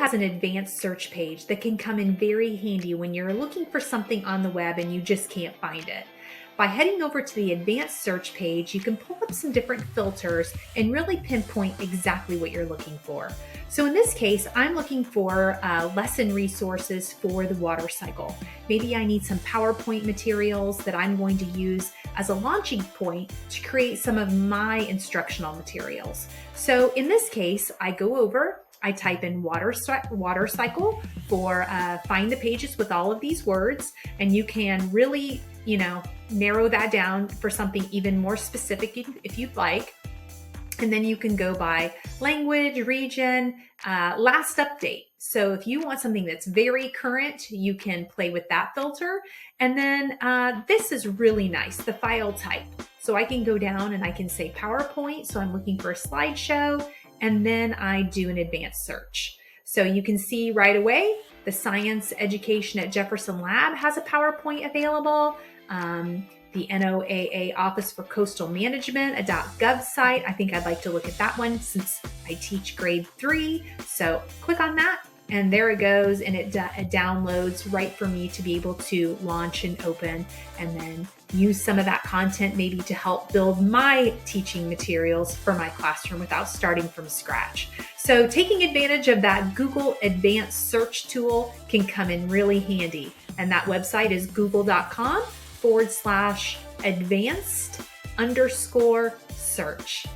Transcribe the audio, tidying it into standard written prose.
has an advanced search page that can come in very handy when you're looking for something on the web and you just can't find it. By heading over to the advanced search page, you can pull up some different filters and really pinpoint exactly what you're looking for. So in this case, I'm looking for lesson resources for the water cycle. Maybe I need some PowerPoint materials that I'm going to use as a launching point to create some of my instructional materials. So in this case, I go over, I type in water cycle for find the pages with all of these words, and you can really, narrow that down for something even more specific if you'd like. And then you can go by language, region, last update. So if you want something that's very current, you can play with that filter. And then this is really nice, the file type. So I can go down and I can say PowerPoint. So I'm looking for a slideshow, and then I do an advanced search. So you can see right away, the Science Education at Jefferson Lab has a PowerPoint available. The NOAA Office for Coastal Management, a .gov site. I think I'd like to look at that one since I teach grade 3. So click on that, and there it goes, and it downloads right for me to be able to launch and open, and then use some of that content maybe to help build my teaching materials for my classroom without starting from scratch. So taking advantage of that Google Advanced Search tool can come in really handy. And that website is google.com/advanced_search.